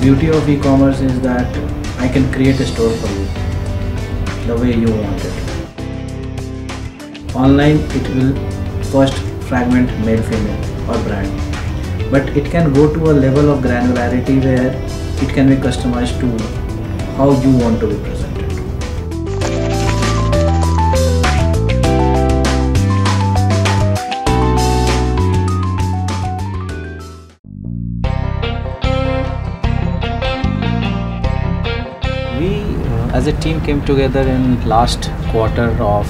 beauty of e-commerce is that I can create a store for you the way you want it. Online it will first fragment male, female or brand, but it can go to a level of granularity where it can be customized to how you want to be presented. We as a team came together in last quarter of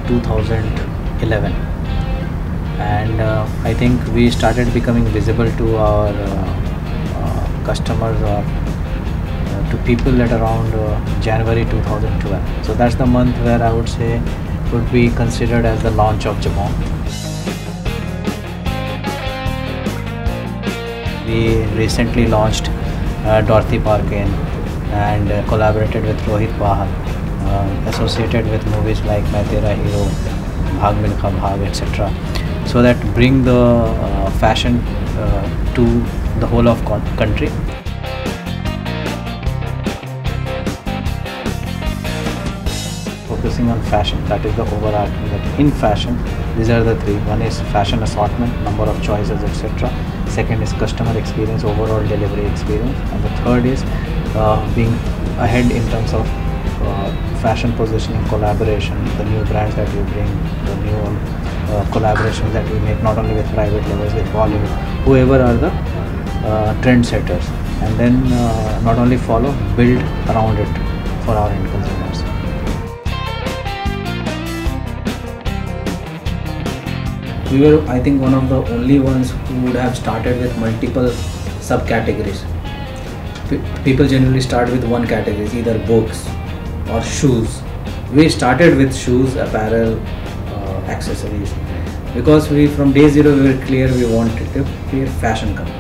2011, and I think we started becoming visible to our customers to people at around January 2012. So that's the month where I would say would be considered as the launch of Japan. We recently launched Dorothy Parkin and collaborated with Rohit Bahal, associated with movies like Main Tera Hero, Bhag Milkha Bhag, etc. So that bring the fashion to the whole of country. Focusing on fashion, that is the overarching. That in fashion, these are the three. One is fashion assortment, number of choices, etc. Second is customer experience, overall delivery experience, and the third is being ahead in terms of fashion positioning, collaboration, the new brands that we bring, the new collaborations that we make, not only with private labels, with Bollywood, whoever are the trendsetters, and then not only follow, build around it for our end consumers. We were, I think, one of the only ones who would have started with multiple subcategories. People generally start with one category, either books or shoes. We started with shoes, apparel, accessories, because we from day zero we were clear we wanted to be a fashion company.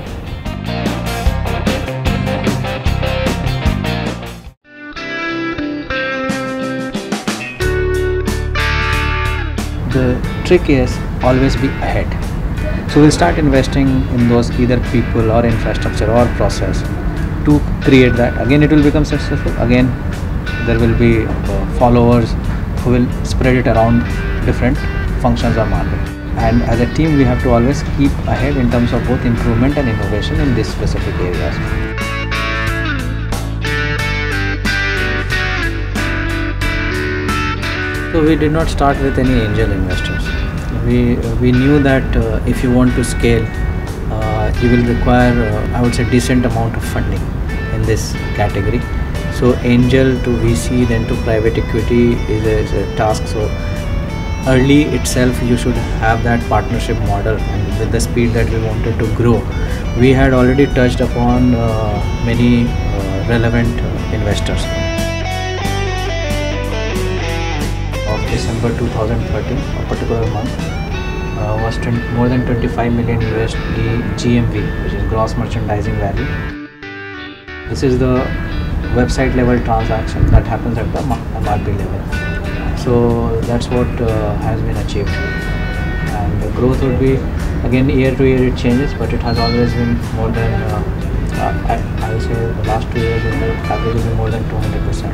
The trick is always be ahead. So we'll start investing in those either people or infrastructure or process to create that. Again, it will become successful. Again, there will be followers who will spread it around different functions of market. And as a team, we have to always keep ahead in terms of both improvement and innovation in these specific areas. So we did not start with any angel investors. We knew that if you want to scale, you will require, I would say, decent amount of funding in this category. So angel to VC, then to private equity is a task. So early itself, you should have that partnership model, and with the speed that we wanted to grow, we had already touched upon many relevant investors. Of December 2013, a particular month, was more than 25 million USD GMV, which is gross merchandising value. This is the website level transaction that happens at the MRP level. So that's what has been achieved. And the growth would be, again, year to year it changes, but it has always been more than, I would say the last 2 years the average has been more than 200%.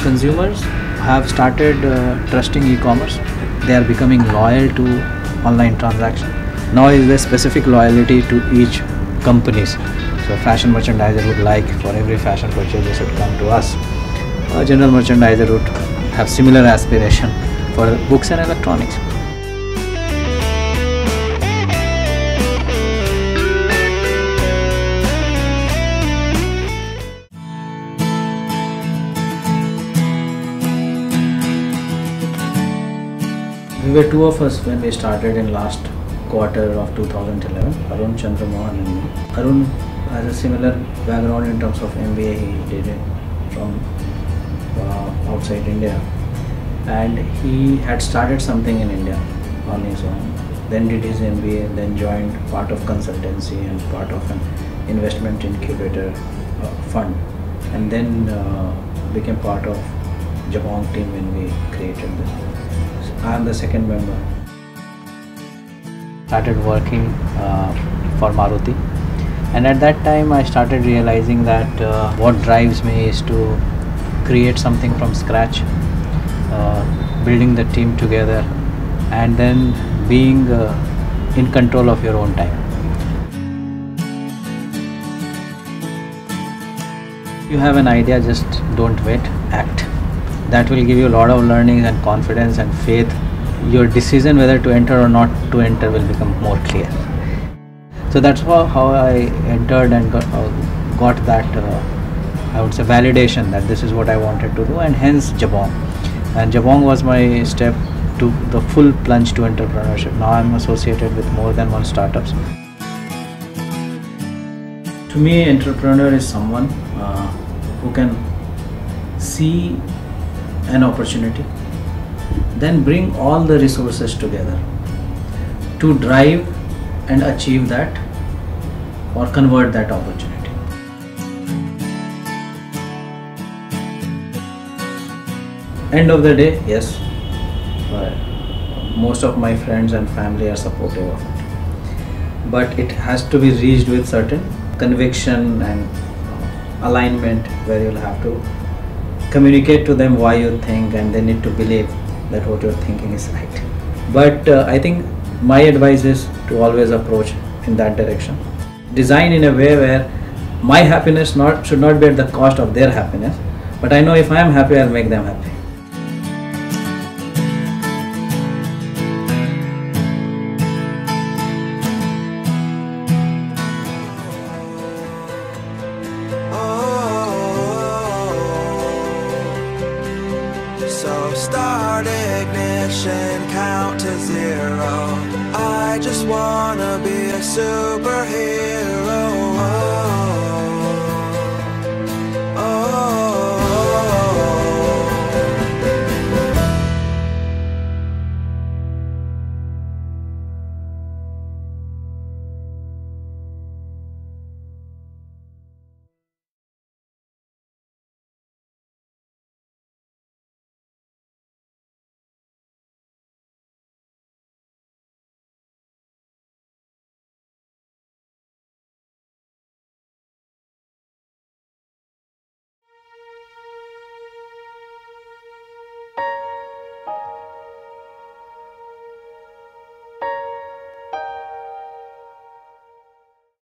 Consumers have started trusting e-commerce. They are becoming loyal to online transaction. Now is the specific loyalty to each companies. So fashion merchandiser would like for every fashion purchase they should come to us. A general merchandiser would have similar aspiration for books and electronics. We were two of us when we started in last quarter of 2011, Arun Chandra Mohan and me. Arun has a similar background in terms of MBA. He did it from outside India, and he had started something in India on his own, then did his MBA, then joined part of consultancy and part of an investment incubator fund, and then became part of Japan team when we created this. So I am the second member. Started working for Maruti. And at that time I started realizing that what drives me is to create something from scratch, building the team together, and then being in control of your own time. You have an idea, just don't wait, act. That will give you a lot of learning and confidence and faith. Your decision whether to enter or not to enter will become more clear. So that's how I entered and got that I would say validation that this is what I wanted to do, and hence Jabong. And Jabong was my step to the full plunge to entrepreneurship. Now I'm associated with more than one startups. To me, entrepreneur is someone who can see an opportunity, then bring all the resources together to drive and achieve that or convert that opportunity. End of the day, yes, most of my friends and family are supportive of it, but it has to be reached with certain conviction and alignment, where you'll have to communicate to them why you think, and they need to believe that what you're thinking is right. But I think my advice is to always approach in that direction. Design in a way where my happiness should not be at the cost of their happiness, but I know if I am happy, I'll make them happy. So start ignition, count to zero. I just wanna be a superhero.